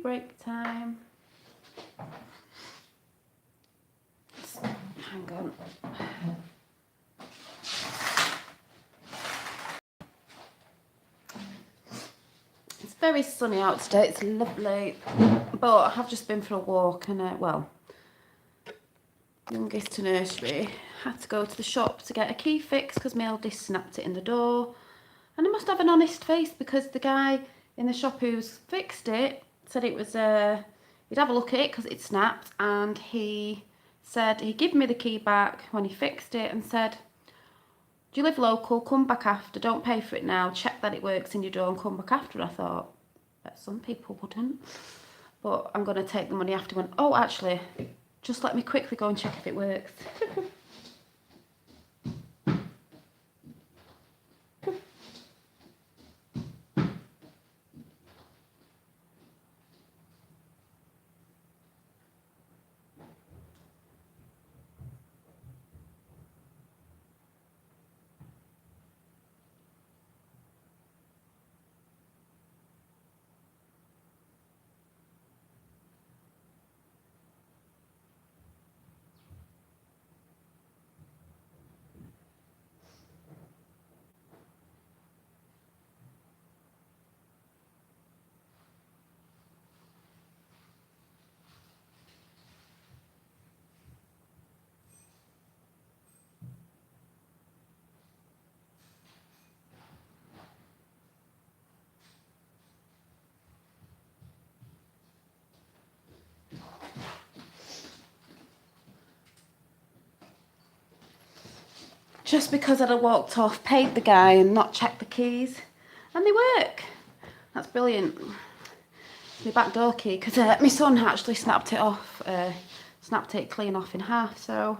break time. Hang on. It's very sunny out today, it's lovely, but I have just been for a walk and, well, youngest to nursery had to go to the shop to get a key fixed because my eldest snapped it in the door. And I must have an honest face because the guy in the shop who's fixed it said it was, he'd have a look at it because it snapped, and he said he'd give me the key back when he fixed it and said, do you live local? Come back after, don't pay for it now, check that it works in your door and come back after. And I thought, bet some people wouldn't, but I'm going to take the money after. Went, oh, actually, just let me quickly go and check if it works. Just because I'd have walked off, paid the guy and not checked the keys, and they work. That's brilliant. My back door key, because my son actually snapped it off, snapped it clean off in half. So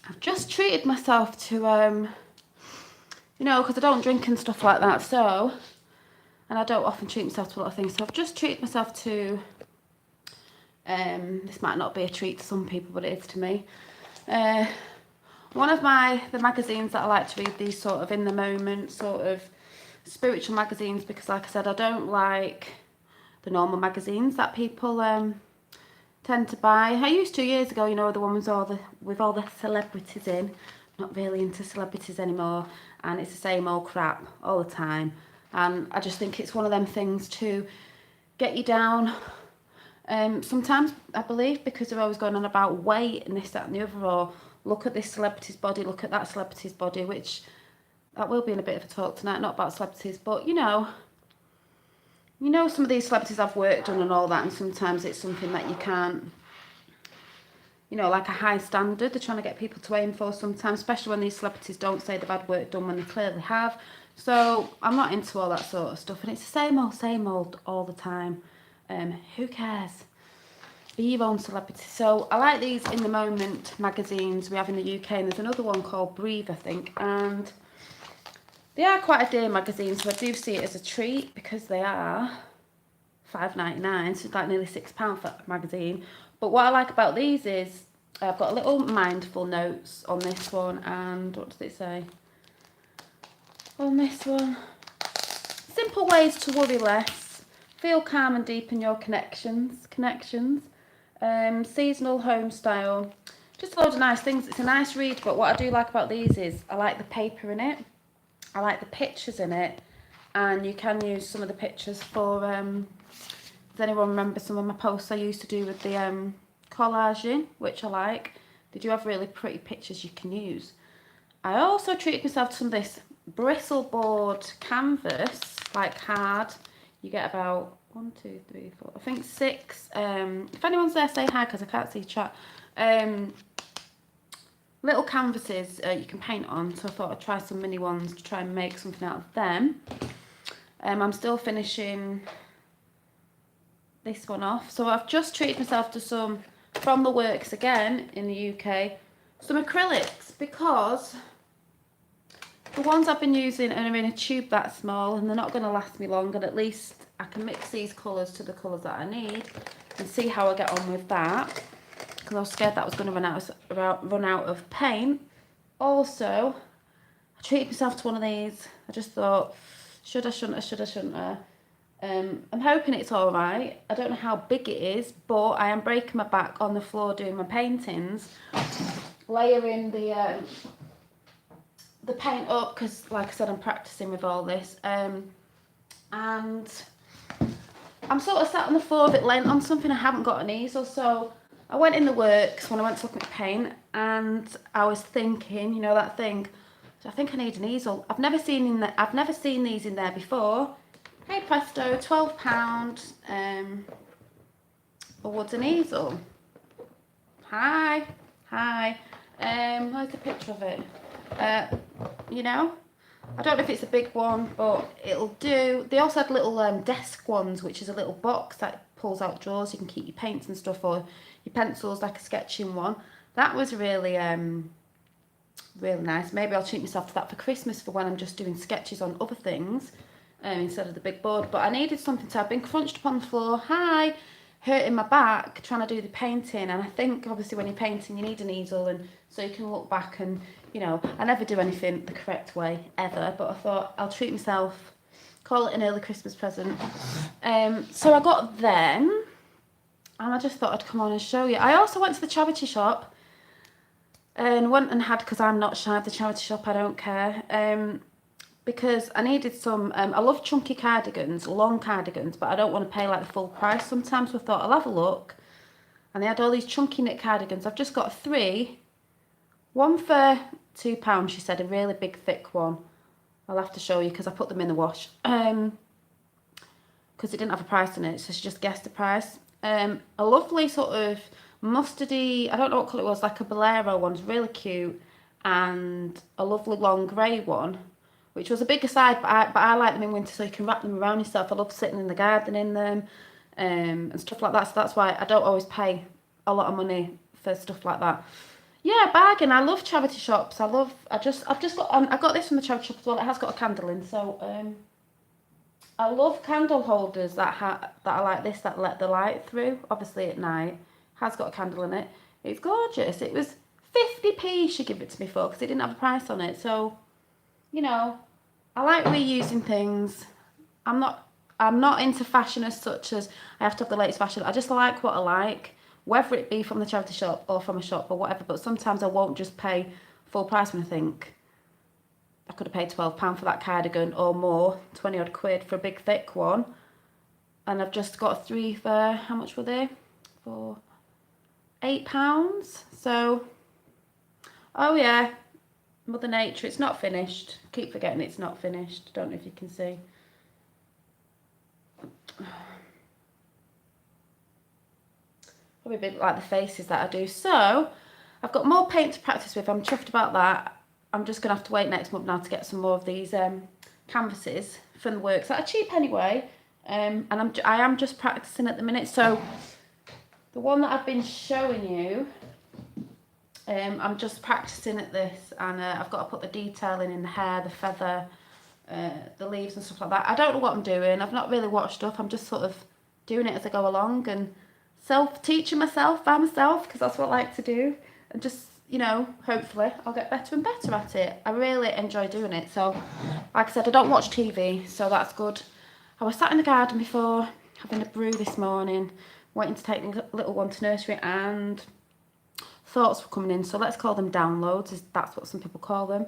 I've just treated myself to, you know, because I don't drink and stuff like that, so, and I don't often treat myself to a lot of things, so I've just treated myself to, this might not be a treat to some people, but it is to me. One of the magazines that I like to read, these sort of in the moment, sort of spiritual magazines, because like I said, I don't like the normal magazines that people tend to buy. I used to years ago, you know, the ones with all the celebrities in. Not really into celebrities anymore, and it's the same old crap all the time, and I just think it's one of them things to get you down. Sometimes I believe because they're always going on about weight and this, that and the other, or look at this celebrity's body, look at that celebrity's body, which that will be in a bit of a talk tonight, not about celebrities, but you know some of these celebrities have work done and all that, and sometimes it's something that you can't, you know, like a high standard they're trying to get people to aim for sometimes, especially when these celebrities don't say they've had work done when they clearly have. So I'm not into all that sort of stuff, and it's the same old all the time. Who cares? Be your own celebrity. So I like these in the moment magazines we have in the UK, and there's another one called Breathe, I think, and they are quite a dear magazine, so I do see it as a treat because they are £5.99, so it's like nearly £6 for a magazine. But what I like about these is I've got a little mindful notes on this one, and what does it say on this one? Simple ways to worry less, feel calm and deepen your connections. Seasonal home style, just a load of nice things. It's a nice read, but what I do like about these is I like the paper in it, I like the pictures in it, and you can use some of the pictures for, does anyone remember some of my posts I used to do with the collaging, which I like. They do have really pretty pictures you can use. I also treated myself to some of this bristle board canvas, like hard. You get about 1, 2, 3, 4, I think 6. If anyone's there, say hi because I can't see chat. Little canvases you can paint on, so I thought I'd try some mini ones to try and make something out of them. I'm still finishing this one off, so I've just treated myself to some from the works again in the UK, some acrylics, because the ones I've been using are in a tube that small and they're not going to last me long, and at least I can mix these colours to the colours that I need and see how I get on with that, because I was scared that I was going to run out of paint. Also, I treated myself to one of these. I just thought, should I, shouldn't I? I'm hoping it's all right. I don't know how big it is, but I am breaking my back on the floor doing my paintings, layering the paint up because, like I said, I'm practicing with all this. And I'm sort of sat on the floor a bit lent on something. I haven't got an easel, so I went in the works when I went to look at paint, and I was thinking, you know that thing. So I think I need an easel. I've never seen these in there before. Hey presto, £12. A wooden easel. Hi. Where's the picture of it? You know, I don't know if it's a big one, but it'll do. They also had little desk ones, which is a little box that pulls out drawers. You can keep your paints and stuff, or your pencils, like a sketching one. That was really really nice. Maybe I'll treat myself to that for Christmas for when I'm just doing sketches on other things instead of the big board. But I needed something to. I've been crunched up on the floor. Hi. Hurting my back trying to do the painting, and I think obviously when you're painting you need an easel, and so you can look back, and you know, I never do anything the correct way ever, but I thought I'll treat myself, call it an early Christmas present. So I got them, and I just thought I'd come on and show you. I also went to the charity shop and went and had, because I'm not shy of the charity shop, I don't care, because I needed some, I love chunky cardigans, long cardigans, but I don't want to pay like the full price sometimes, so I thought I'll have a look. And they had all these chunky knit cardigans. I've just got 3, one for £2, she said, a really big thick one. I'll have to show you because I put them in the wash, because it didn't have a price on it, so she just guessed the price. A lovely sort of mustardy, I don't know what colour it was, like a bolero one's really cute, and a lovely long grey one, which was a bigger size, but I like them in winter so you can wrap them around yourself. I love sitting in the garden in them and stuff like that, so that's why I don't always pay a lot of money for stuff like that. Yeah, bargain. I love charity shops. I've got this from the charity shop as well. It has got a candle in, so I love candle holders that are like this, that let the light through, obviously at night. Has got a candle in it. It's gorgeous. It was 50p she gave it to me for, because it didn't have a price on it. So, you know, I like reusing things. I'm not into fashion as such as I have to have the latest fashion. I just like what I like, whether it be from the charity shop or from a shop or whatever. But sometimes I won't just pay full price when I think I could have paid £12 for that cardigan or more, 20 odd quid for a big thick one. And I've just got 3 for, how much were they? For £8. So, oh yeah, Mother Nature, it's not finished. Keep forgetting it's not finished. Don't know if you can see. Probably a bit like the faces that I do. So, I've got more paint to practice with. I'm chuffed about that. I'm just going to have to wait next month now to get some more of these canvases from the works that are cheap anyway. And I am just practicing at the minute. So, the one that I've been showing you, I'm just practicing at this, and I've got to put the detailing in the hair, the feather, the leaves and stuff like that. I don't know what I'm doing. I've not really watched up. I'm just sort of doing it as I go along and self-teaching myself by myself, because that's what I like to do. And just, you know, hopefully I'll get better and better at it. I really enjoy doing it. So, like I said, I don't watch TV, so that's good. I was sat in the garden before, having a brew this morning, waiting to take the little one to nursery, and thoughts were coming in. So let's call them downloads, that's what some people call them.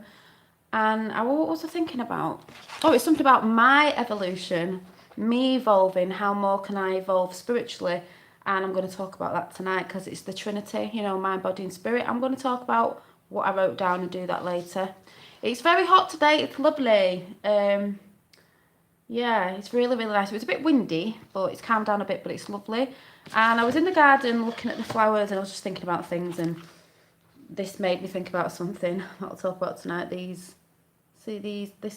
And what was I thinking about? Oh, it's something about my evolution, me evolving, how more can I evolve spiritually? And I'm going to talk about that tonight, because it's the Trinity, you know, mind, body and spirit. I'm going to talk about what I wrote down and do that later. It's very hot today, it's lovely. Yeah, it's really, really nice. It was a bit windy, but it's calmed down a bit, but it's lovely. And I was in the garden looking at the flowers, and I was just thinking about things, and this made me think about something that I'll talk about tonight. This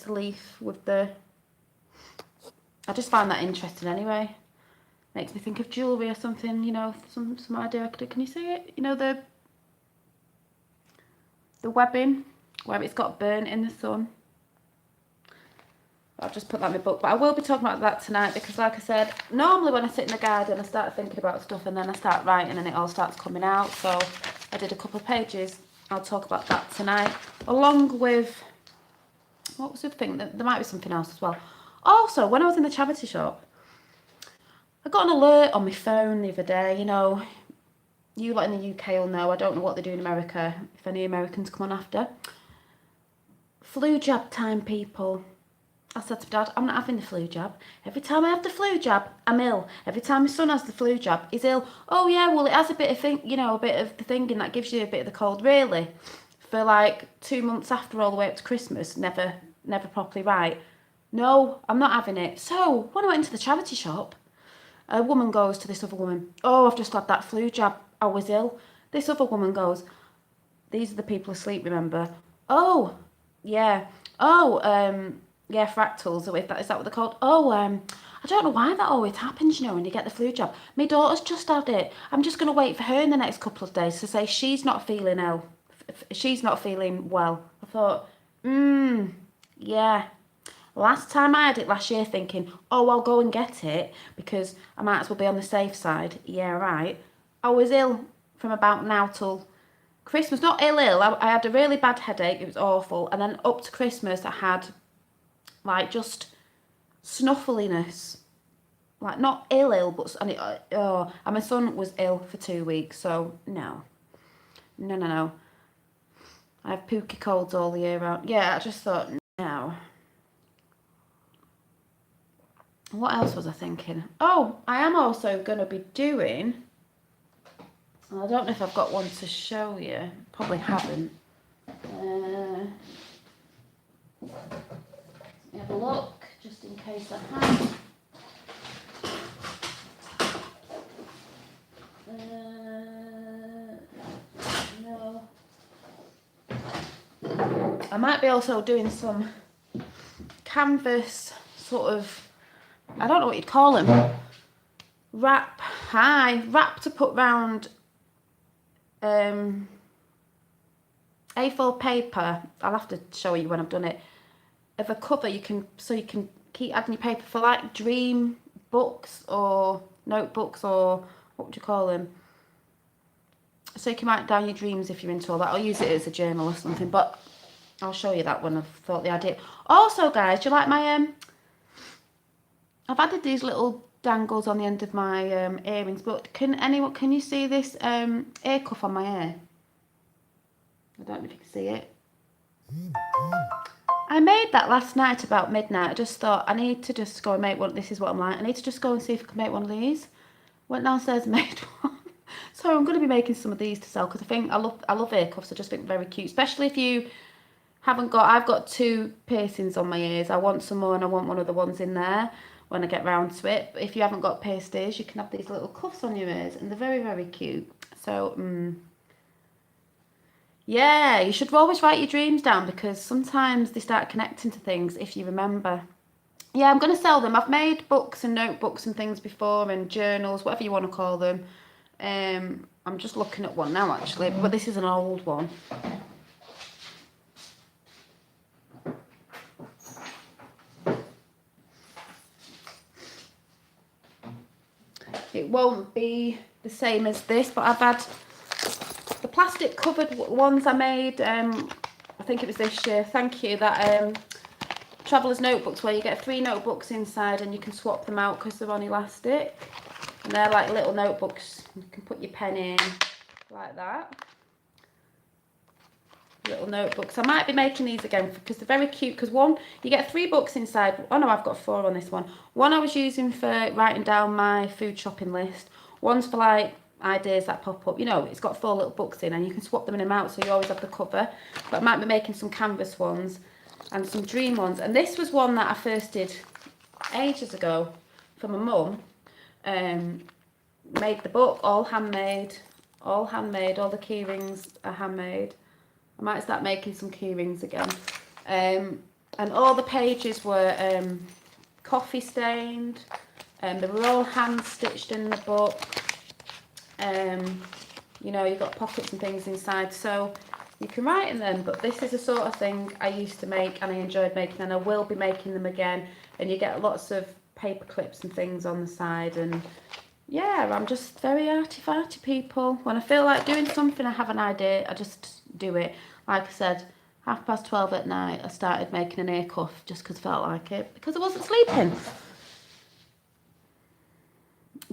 leaf with the, I just find that interesting anyway. Makes me think of jewellery or something, you know, some idea I could do. Can you see it? You know, the webbing where it's got burnt in the sun. I'll just put that in my book, but I will be talking about that tonight, because like I said, normally when I sit in the garden I start thinking about stuff, and then I start writing and it all starts coming out. So I did a couple of pages. I'll talk about that tonight, along with, what was the thing, there might be something else as well. Also, when I was in the charity shop, I got an alert on my phone the other day, you know, you lot in the UK will know, I don't know what they do in America, if any Americans come on after. Flu jab time, people. I said to my dad, I'm not having the flu jab. Every time I have the flu jab, I'm ill. Every time my son has the flu jab, he's ill. Oh yeah, well it has a bit of thing, you know, a bit of the thing, and that gives you a bit of the cold. Really? For like 2 months after, all the way up to Christmas, never properly right. No, I'm not having it. So when I went into the charity shop, a woman goes to this other woman, oh, I've just had that flu jab. I was ill. This other woman goes, these are the people asleep, remember? Oh, yeah. Oh, yeah, fractals. Is that what they're called? Oh, I don't know why that always happens, you know, when you get the flu jab. My daughter's just had it. I'm just going to wait for her in the next couple of days to say she's not feeling ill. She's not feeling well. I thought, yeah. Last time I had it last year thinking, oh, I'll go and get it because I might as well be on the safe side. Yeah, right. I was ill from about now till Christmas. Not ill. I had a really bad headache. It was awful. And then up to Christmas, I had like just snuffliness. Like not ill, but and my son was ill for 2 weeks. So no. I have pooky colds all the year round. Yeah, I just thought no. What else was I thinking? Oh, I am also going to be doing, I don't know if I've got one to show you. Probably haven't. Let me have a look, just in case I have. No. I might be also doing some canvas sort of, I don't know what you'd call them. Wrap to put round A4 paper. I'll have to show you when I've done it. Of a cover you can keep adding your paper for like dream books or notebooks or what would you call them? So you can write down your dreams if you're into all that. I'll use it as a journal or something, but I'll show you that when I've thought the idea. Also, guys, do you like my I've added these little dangles on the end of my earrings, but can you see this ear cuff on my ear? I don't know if you can see it. I made that last night about midnight. I just thought I need to just go and make one. This is what I'm like. I need to just go and see if I can make one of these. Went downstairs and made one. So I'm going to be making some of these to sell because I think I love ear cuffs. I just think they're very cute, especially if you haven't got. I've got 2 piercings on my ears. I want some more, and I want one of the ones in there when I get round to it. But if you haven't got piercings, you can have these little cuffs on your ears, and they're very, very cute. So yeah, you should always write your dreams down because sometimes they start connecting to things if you remember. Yeah, I'm going to sell them. I've made books and notebooks and things before, and journals, whatever you want to call them. I'm just looking at one now actually, but this is an old one. It won't be the same as this, but I've had the plastic covered ones I made, I think it was this year, thank you, that traveller's notebooks where you get 3 notebooks inside and you can swap them out because they're on elastic. And they're like little notebooks, you can put your pen in like that. Little notebooks. I might be making these again because they're very cute, because one, you get 3 books inside. Oh no, I've got 4 on this one. One I was using for writing down my food shopping list. One's for like ideas that pop up. You know, it's got 4 little books in and you can swap them in and out so you always have the cover. But I might be making some canvas ones and some dream ones. And this was one that I first did ages ago for my mum. Made the book, all handmade, all the key rings are handmade. I might start making some key rings again. And all the pages were coffee stained. They were all hand stitched in the book. You know, you've got pockets and things inside, so you can write in them. But this is the sort of thing I used to make and I enjoyed making, and I will be making them again. And you get lots of paper clips and things on the side, and yeah, I'm just very arty-farty, people. When I feel like doing something, I have an idea, I just do it. Like I said, 12:30 at night, I started making an ear cuff just because I felt like it, because I wasn't sleeping.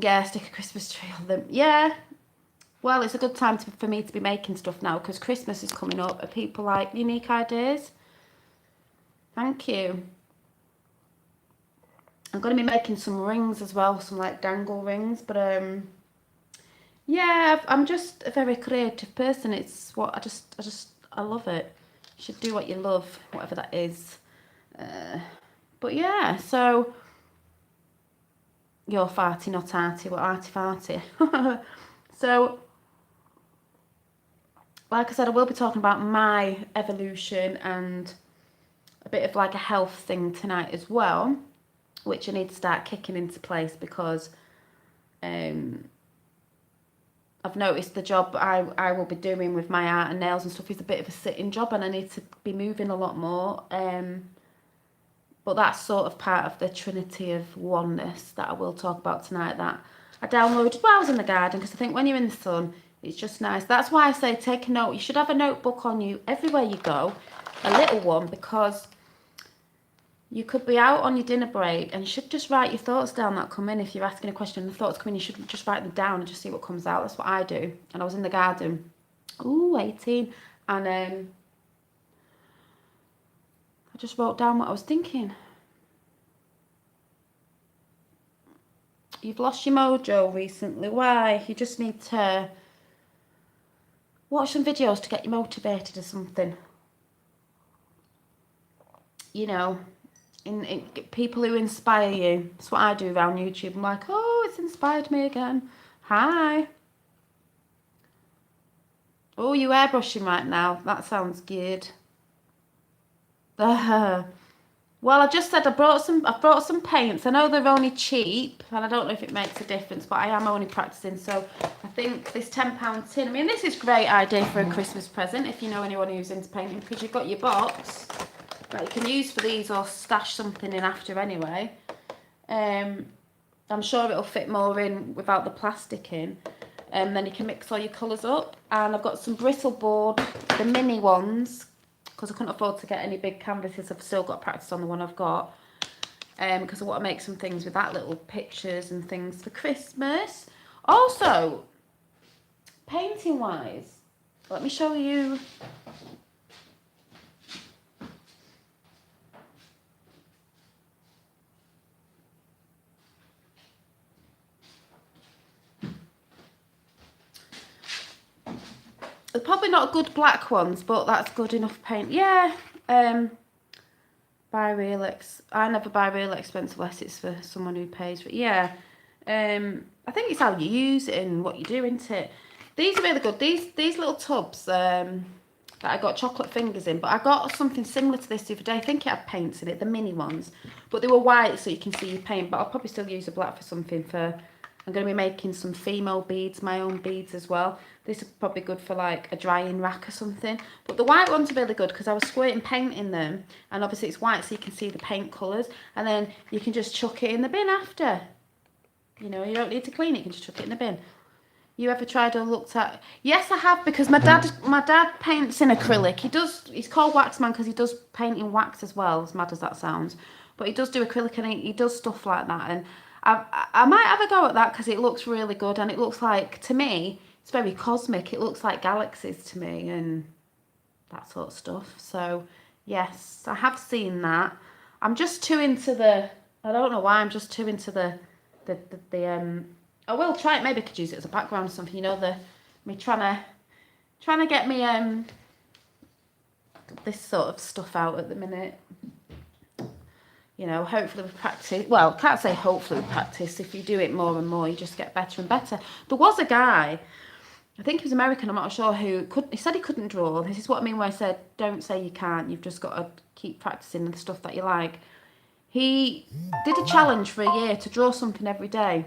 Yeah, stick a Christmas tree on them. Yeah. Well, it's a good time for me to be making stuff now because Christmas is coming up. Are people like unique ideas? Thank you. I'm going to be making some rings as well, some like dangle rings. But yeah, I'm just a very creative person. It's what I love it. You should do what you love, whatever that is. But yeah, so you're farty, not arty. What arty farty? So, like I said, I will be talking about my evolution and a bit of like a health thing tonight as well, which I need to start kicking into place because I've noticed the job I will be doing with my art and nails and stuff is a bit of a sitting job and I need to be moving a lot more. But that's sort of part of the trinity of oneness that I will talk about tonight that I downloaded while I was in the garden because I think when you're in the sun, it's just nice. That's why I say take a note. You should have a notebook on you everywhere you go, a little one, because you could be out on your dinner break and you should just write your thoughts down that come in. If you're asking a question and the thoughts come in, you should just write them down and just see what comes out. That's what I do. And I was in the garden, 18, and I just wrote down what I was thinking. You've lost your mojo recently. Why? You just need to watch some videos to get you motivated or something. You know, in people who inspire you. That's what I do around YouTube. I'm like, oh, it's inspired me again. Hi. Oh, you airbrushing right now. That sounds good. Well, I just said I brought some paints. I know they're only cheap, and I don't know if it makes a difference, but I am only practicing. So I think this £10 tin. I mean, this is a great idea for a Christmas present if you know anyone who's into painting, because you've got your box that you can use for these or stash something in after anyway. I'm sure it'll fit more in without the plastic in. And then you can mix all your colours up. And I've got some bristle board, the mini ones, because I couldn't afford to get any big canvases. I've still got practice on the one I've got. Because I want to make some things with that, little pictures and things for Christmas. Also, painting wise, let me show you. They're probably not good black ones, but that's good enough paint. Yeah. Buy real I never buy real expensive unless it's for someone who pays for it. Yeah. I think it's how you use it and what you do, isn't it? These are really good. These little tubs that I got chocolate fingers in, but I got something similar to this the other day. I think it had paints in it, the mini ones, but they were white so you can see your paint. But I'll probably still use a black for something for. I'm going to be making some female beads, my own beads as well. This is probably good for like a drying rack or something. But the white ones are really good because I was squirting paint in them. And obviously it's white so you can see the paint colours. And then you can just chuck it in the bin after. You know, you don't need to clean it, you can just chuck it in the bin. You ever tried or looked at? Yes, I have, because my dad paints in acrylic. He's called Waxman because he does paint in wax as well, as mad as that sounds. But he does do acrylic and he does stuff like that. And I might have a go at that because it looks really good and it looks like, to me, it's very cosmic. It looks like galaxies to me and that sort of stuff. So, yes, I have seen that. I'm just too into I don't know why, I'm just too into I will try it. Maybe I could use it as a background or something, you know, me trying to get me this sort of stuff out at the minute. You know, hopefully with practice. Well, can't say hopefully with practice. If you do it more and more, you just get better and better. There was a guy, I think he was American, I'm not sure who, he said he couldn't draw. This is what I mean when I said, don't say you can't. You've just got to keep practicing the stuff that you like. He did a challenge for a year to draw something every day.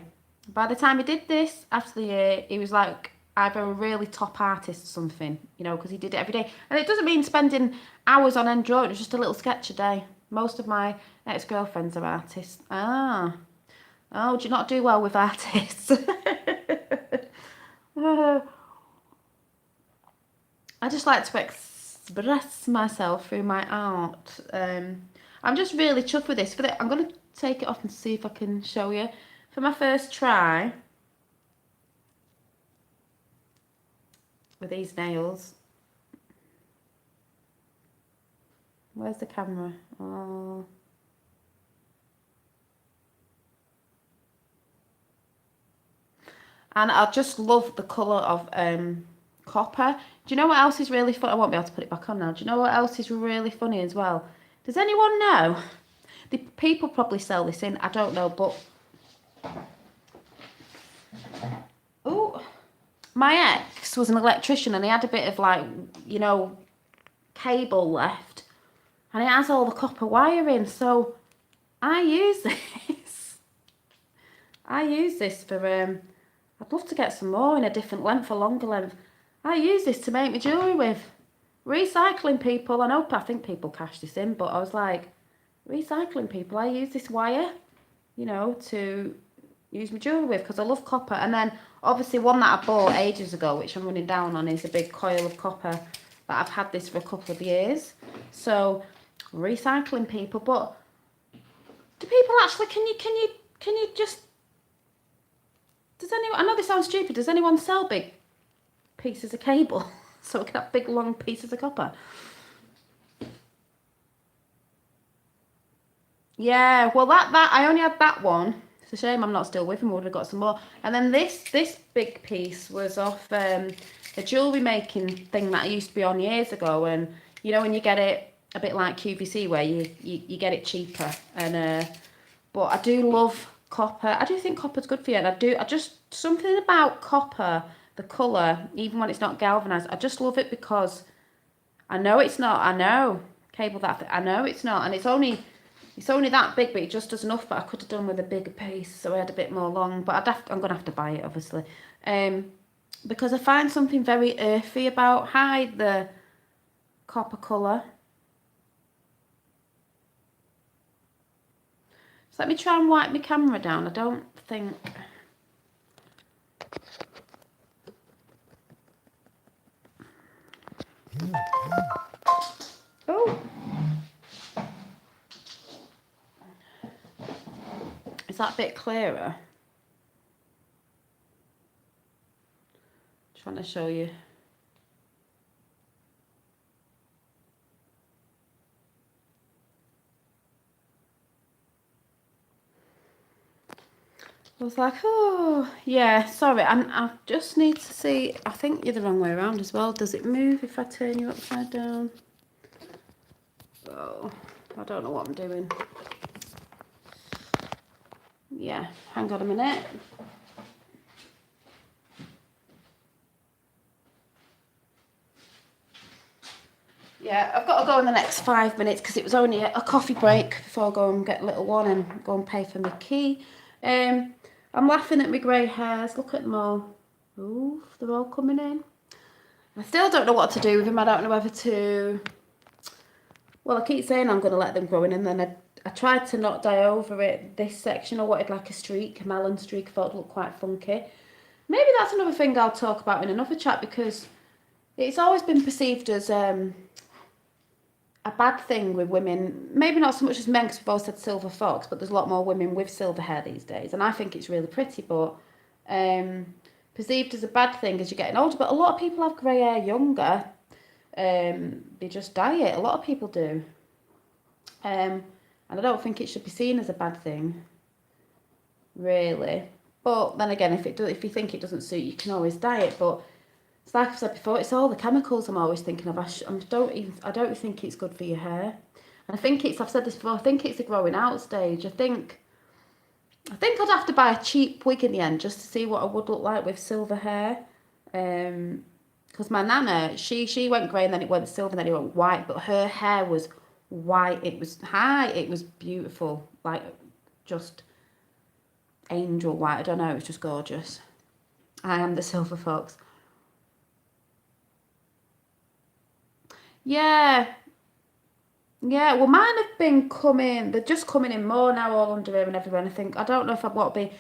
By the time he did this, after the year, he was like either a really top artist or something, you know, because he did it every day. And it doesn't mean spending hours on end drawing, it's just a little sketch a day. Most of my ex-girlfriends are artists. Oh, do you not do well with artists? I just like to express myself through my art. I'm just really chuffed with this. I'm going to take it off and see if I can show you. for my first try with these nails. Where's the camera? Oh. And I just love the colour of copper. Do you know what else is really fun? I won't be able to put it back on now. Do you know what else is really funny as well? Does anyone know? The people probably sell this in. I don't know, but... Oh, my ex was an electrician and he had a bit of like, you know, cable left. And it has all the copper wiring. So I use this. I use this for... I'd love to get some more in a different length or longer length. I use this to make my jewellery with. Recycling people. I think people cash this in, but I was like, recycling people. I use this wire, you know, to use my jewellery with because I love copper. And then obviously one that I bought ages ago, which I'm running down on, is a big coil of copper that I've had this for a couple of years. So recycling people. But do people actually, can you just... Does anyone, I know this sounds stupid, does anyone sell big pieces of cable so it can have big long pieces of copper? Yeah, well that I only had that one. It's a shame I'm not still with him. I would have got some more. And then this big piece was off a jewellery making thing that I used to be on years ago. And you know when you get it a bit like QVC where you get it cheaper. And but I do love copper. I do think copper's good for you, and I just something about copper, the colour, even when it's not galvanised, I just love it because I know it's not. I know cable that I know it's not, and it's only that big, but it just does enough. But I could have done with a bigger piece, so I had a bit more long. But I'm gonna have to buy it, obviously, because I find something very earthy about the copper colour. So let me try and wipe my camera down. I don't think... Oh! Is that a bit clearer? Just want to show you. I was like, oh, yeah, sorry, I just need to see, I think you're the wrong way around as well. Does it move if I turn you upside down? Oh, I don't know what I'm doing. Yeah, hang on a minute. Yeah, I've got to go in the next 5 minutes because it was only a coffee break before I go and get little one and go and pay for my key. I'm laughing at my grey hairs. Look at them all. Ooh, they're all coming in. I still don't know what to do with them. I don't know whether to... Well, I keep saying I'm going to let them grow in, and then I tried to not dye over it. This section I wanted like a streak, a melon streak. I thought it looked quite funky. Maybe that's another thing I'll talk about in another chat, because it's always been perceived as a bad thing with women. Maybe not so much as men, because we've always said silver fox, but there's a lot more women with silver hair these days, and I think it's really pretty, but perceived as a bad thing as you're getting older. But a lot of people have grey hair younger. They just dye it. A lot of people do. And I don't think it should be seen as a bad thing, really. But then again, if you think it doesn't suit, you can always dye it. But it's like I've said before, it's all the chemicals I'm always thinking of. I don't think it's good for your hair. And I think I've said this before, I think it's a growing out stage. I think I'd have to buy a cheap wig in the end just to see what I would look like with silver hair. Because my nana, she went grey and then it went silver and then it went white, but her hair was white. It was beautiful, like just angel white. I don't know, it was just gorgeous. I am the silver fox. Yeah, well mine have been they're just coming in more now, all under here and everywhere, and I don't know if I want to be,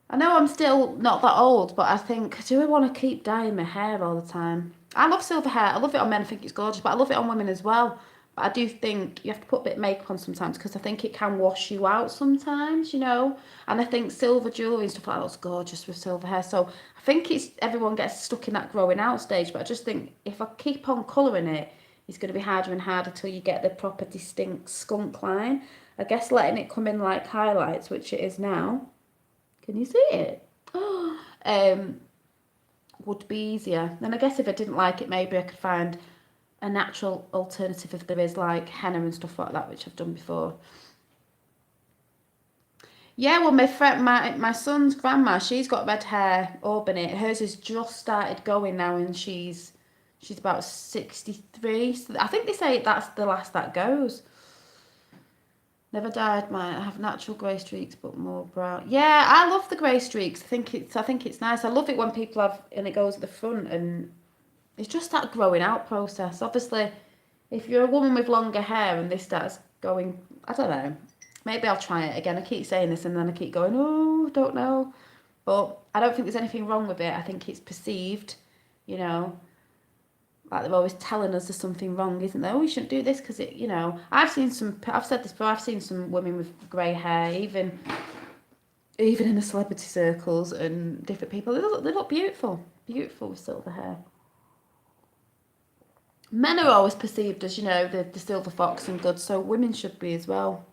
I know I'm still not that old, but I think, do I want to keep dyeing my hair all the time? I love silver hair, I love it on men, I think it's gorgeous, but I love it on women as well. But I do think you have to put a bit of makeup on sometimes because I think it can wash you out sometimes, you know. And I think silver jewellery and stuff like that looks gorgeous with silver hair. So I think it's everyone gets stuck in that growing out stage. But I just think if I keep on colouring it, it's going to be harder and harder till you get the proper distinct skunk line. I guess letting it come in like highlights, which it is now. Can you see it? Would be easier. And I guess if I didn't like it, maybe I could find a natural alternative if there is, like henna and stuff like that, which I've done before. Yeah, well, my son's grandma, she's got red hair, auburn. Hers has just started going now, and she's about 63. So I think they say that's the last that goes. Never dyed mine. I have natural grey streaks, but more brown. Yeah, I love the grey streaks. I think it's nice. I love it when people have and it goes at the front, and it's just that growing out process. Obviously, if you're a woman with longer hair and this starts going, I don't know. Maybe I'll try it again. I keep saying this and then I keep going, oh, don't know. But I don't think there's anything wrong with it. I think it's perceived, you know. Like they're always telling us there's something wrong, isn't there? Oh, you shouldn't do this because it, you know. I've said this before, I've seen some women with grey hair, even in the celebrity circles and different people. They look beautiful. Beautiful with silver hair. Men are always perceived as, you know, the silver fox and good, so women should be as well.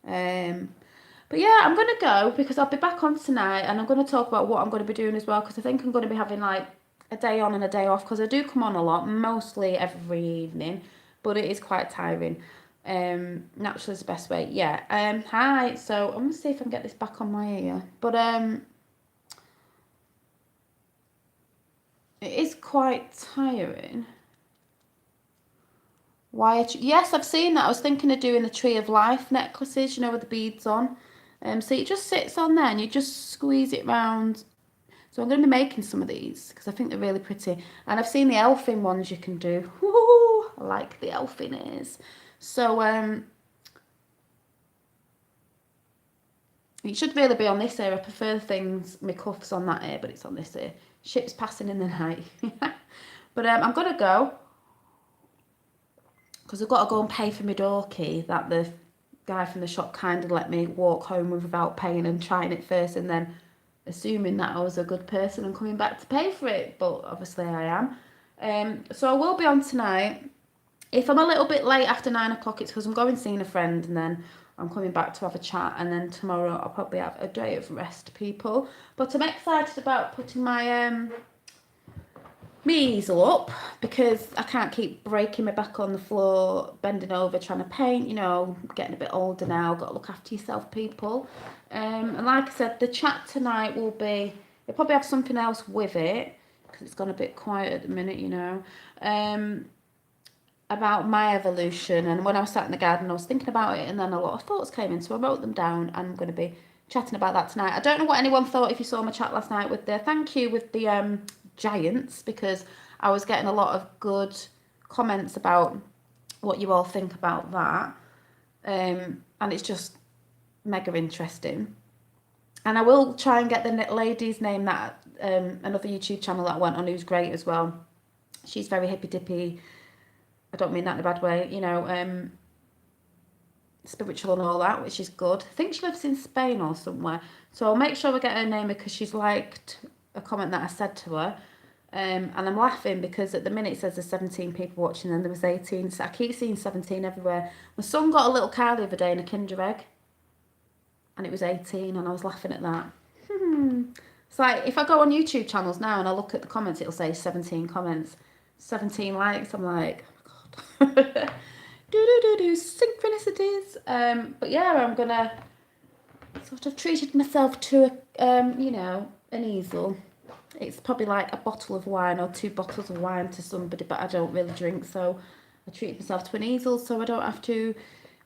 But yeah, I'm going to go because I'll be back on tonight and I'm going to talk about what I'm going to be doing as well because I think I'm going to be having like a day on and a day off because I do come on a lot, mostly every evening, but it is quite tiring. Naturally is the best way. Yeah. Hi. So I'm going to see if I can get this back on my ear. But it is quite tiring. Yes, I've seen that. I was thinking of doing the Tree of Life necklaces, you know, with the beads on. So it just sits on there and you just squeeze it round. So I'm going to be making some of these because I think they're really pretty. And I've seen the elfin ones you can do. Woo, I like the elfin ears. So it should really be on this ear. I prefer things, my cuffs on that ear, but it's on this ear. Ships passing in the night. But I'm going to go because I've got to go and pay for my door key that the guy from the shop kind of let me walk home with without paying and trying it first and then assuming that I was a good person and coming back to pay for it, but obviously I am. So I will be on tonight. If I'm a little bit late after 9 o'clock, it's because I'm going seeing a friend and then I'm coming back to have a chat and then tomorrow I'll probably have a day of rest, people. But I'm excited about putting my easel up because I can't keep breaking my back on the floor, bending over, trying to paint, you know, getting a bit older now, got to look after yourself, people. And like I said, the chat tonight will be, it'll probably have something else with it because it's gone a bit quiet at the minute, you know, about my evolution. And when I was sat in the garden, I was thinking about it and then a lot of thoughts came in, so I wrote them down and I'm going to be chatting about that tonight. I don't know what anyone thought if you saw my chat last night with the thank you with the giants, because I was getting a lot of good comments about what you all think about that, and it's just mega interesting. And I will try and get the lady's name that another YouTube channel that I went on who's great as well. She's very hippy dippy. I don't mean that in a bad way, you know, spiritual and all that, which is good. I think she lives in Spain or somewhere, so I'll make sure I get her name because she's liked a comment that I said to her. And I'm laughing because at the minute it says there's 17 people watching and there was 18, so I keep seeing 17 everywhere. My son got a little car the other day in a Kinder Egg and it was 18 and I was laughing at that. It's like if I go on YouTube channels now and I look at the comments, it'll say 17 comments, 17 likes. I'm like, oh my god. Synchronicities. But yeah, I'm gonna sort of treated myself to a you know, an easel. It's probably like a bottle of wine or 2 bottles of wine to somebody, but I don't really drink, so I treat myself to an easel so I don't have to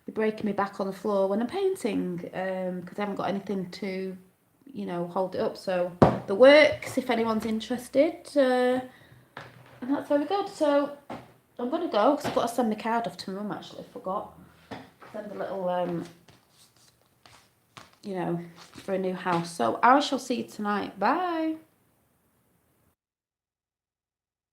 be breaking my back on the floor when I'm painting, because I haven't got anything to, you know, hold it up. So the works, if anyone's interested, and that's very good. So I'm going to go because I've got to send my card off to Mum, actually, forgot. Send a little, you know, for a new house. So I shall see you tonight. Bye.